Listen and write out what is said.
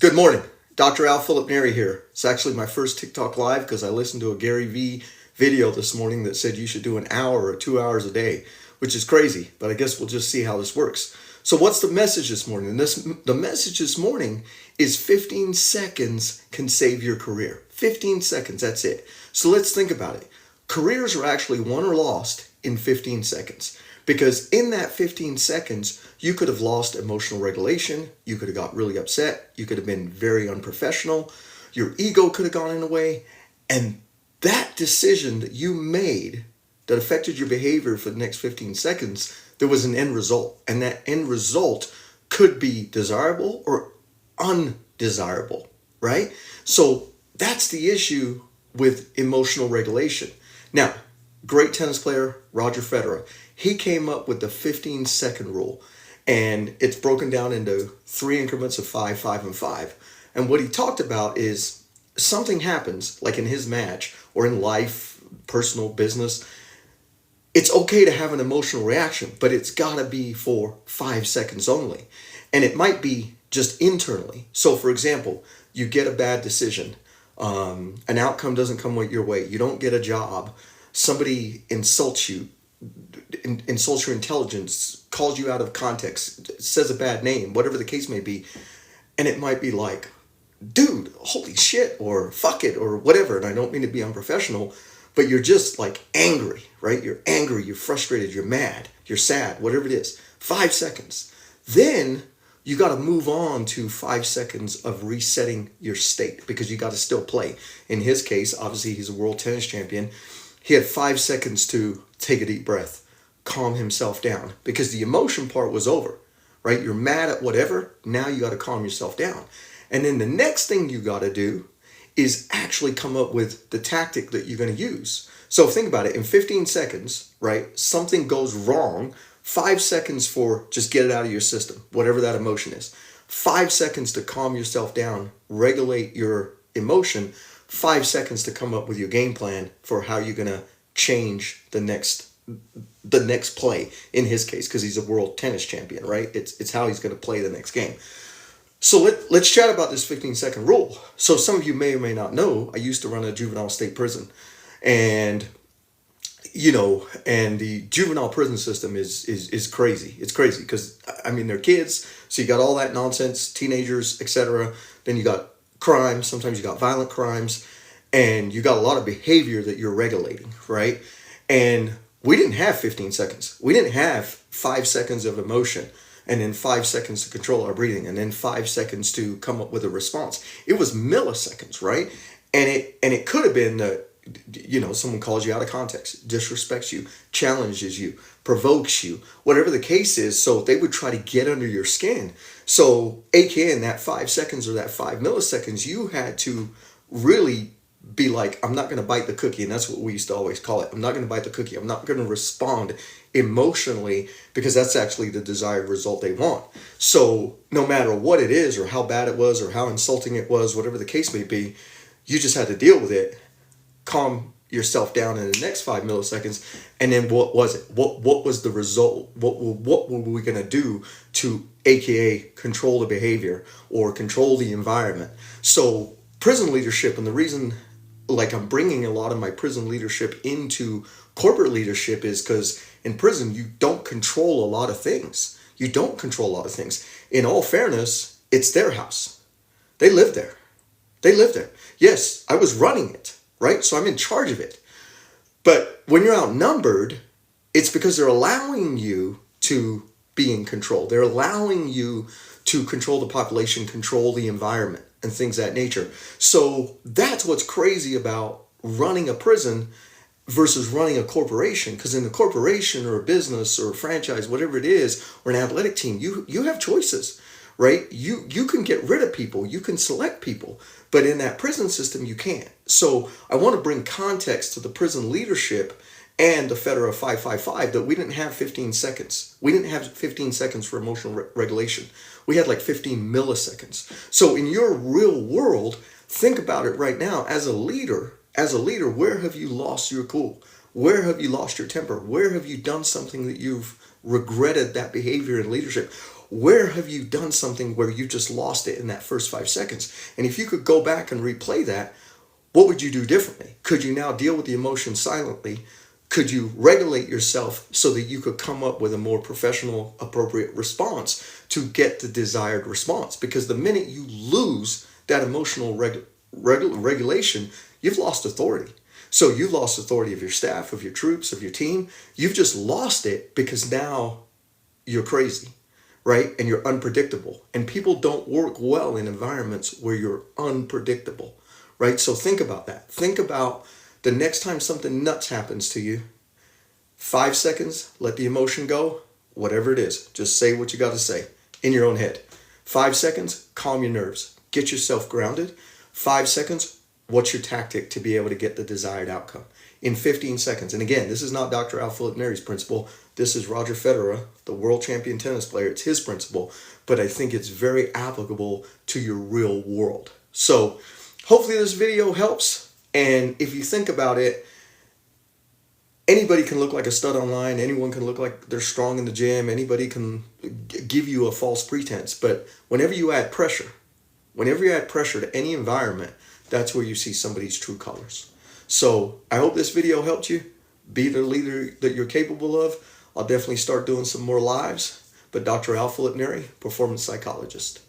Good morning. Dr. Philip-Neri here. It's actually my first TikTok live because I listened to a Gary Vee video this morning that said you should do an hour or 2 hours a day, which is crazy, but I guess we'll just see how this works. So what's the message this morning? The message this morning is 15 seconds can save your career. 15 seconds, that's it. So let's think about it. Careers are actually won or lost in 15 seconds. Because in that 15 seconds, you could have lost emotional regulation, you could have got really upset, you could have been very unprofessional, your ego could have gone in a way, and that decision that you made that affected your behavior for the next 15 seconds, there was an end result. And that end result could be desirable or undesirable, right? So that's the issue with emotional regulation. Now, great tennis player, Roger Federer, he came up with the 15-second rule, and it's broken down into 3 increments of 5, 5, and 5. And what he talked about is something happens, like in his match or in life, personal, business. It's okay to have an emotional reaction, but it's got to be for 5 seconds only. And it might be just internally. So, for example, you get a bad decision. An outcome doesn't come your way. You don't get a job. Somebody insults you, insults your intelligence, calls you out of context, says a bad name, whatever the case may be. And it might be like, dude, holy shit, or fuck it, or whatever. And I don't mean to be unprofessional, but you're just like angry, right? You're angry, you're frustrated, you're mad, you're sad, whatever it is. 5 seconds. Then you got to move on to 5 seconds of resetting your state because you got to still play. In his case, obviously he's a world tennis champion. He had 5 seconds to take a deep breath, calm himself down because the emotion part was over, right? You're mad at whatever. Now you got to calm yourself down. And then the next thing you got to do is actually come up with the tactic that you're going to use. So think about it. In 15 seconds, right, something goes wrong. 5 seconds for just get it out of your system, whatever that emotion is. 5 seconds to calm yourself down, regulate your emotion. 5 seconds to come up with your game plan for how you're going to change the next play, in his case, because he's a world tennis champion, right? It's how he's going to play the next game. So let's chat about this 15-second rule. So some of you may or may not know, I used to run a juvenile state prison. And, and the juvenile prison system is crazy. It's crazy because, I mean, they're kids. So you got all that nonsense, teenagers, etc. Then you got crimes. Sometimes you got violent crimes. And you got a lot of behavior that you're regulating, right? And we didn't have 15 seconds. We didn't have 5 seconds of emotion and then 5 seconds to control our breathing and then 5 seconds to come up with a response. It was milliseconds, right? And it could have been that, someone calls you out of context, disrespects you, challenges you, provokes you, whatever the case is. So they would try to get under your skin. So AKA in that 5 seconds or that 5 milliseconds, you had to really be like, I'm not going to bite the cookie. And that's what we used to always call it. I'm not going to bite the cookie. I'm not going to respond emotionally because that's actually the desired result they want. So no matter what it is or how bad it was or how insulting it was, whatever the case may be, you just had to deal with it, calm yourself down in the next 5 milliseconds. And then what was it? What was the result? What were we going to do to AKA control the behavior or control the environment? So prison leadership, and the reason I'm bringing a lot of my prison leadership into corporate leadership is because in prison, you don't control a lot of things. You don't control a lot of things. In all fairness, it's their house. They live there. They live there. Yes, I was running it, right? So I'm in charge of it. But when you're outnumbered, it's because they're allowing you to be in control. They're allowing you to control the population, control the environment, and things of that nature. So that's what's crazy about running a prison versus running a corporation. Because in a corporation or a business or a franchise, whatever it is, or an athletic team, you have choices, right? You can get rid of people, you can select people, but in that prison system, you can't. So I want to bring context to the prison leadership and the Federer 555 that we didn't have 15 seconds. We didn't have 15 seconds for emotional regulation. We had like 15 milliseconds. So in your real world, think about it right now. As a leader, where have you lost your cool? Where have you lost your temper? Where have you done something that you've regretted that behavior in leadership? where have you done something where you just lost it in that first 5 seconds? And if you could go back and replay that, what would you do differently? Could you now deal with the emotion silently? Could you regulate yourself so that you could come up with a more professional, appropriate response to get the desired response? Because the minute you lose that emotional regulation, you've lost authority. So you've lost authority of your staff, of your troops, of your team. You've just lost it because now you're crazy, right? And you're unpredictable. And people don't work well in environments where you're unpredictable, right? So think about that. Think about the next time something nuts happens to you, 5 seconds, let the emotion go, whatever it is. Just say what you got to say in your own head. 5 seconds, calm your nerves. Get yourself grounded. 5 seconds, what's your tactic to be able to get the desired outcome? In 15 seconds. And again, this is not Dr. Philip-Neri's principle. This is Roger Federer, the world champion tennis player. It's his principle, but I think it's very applicable to your real world. So hopefully this video helps. And if you think about it, anybody can look like a stud online. Anyone can look like they're strong in the gym. Anybody can give you a false pretense. But whenever you add pressure to any environment, that's where you see somebody's true colors. So I hope this video helped you. Be the leader that you're capable of. I'll definitely start doing some more lives. But Dr. Philip-Neri, performance psychologist.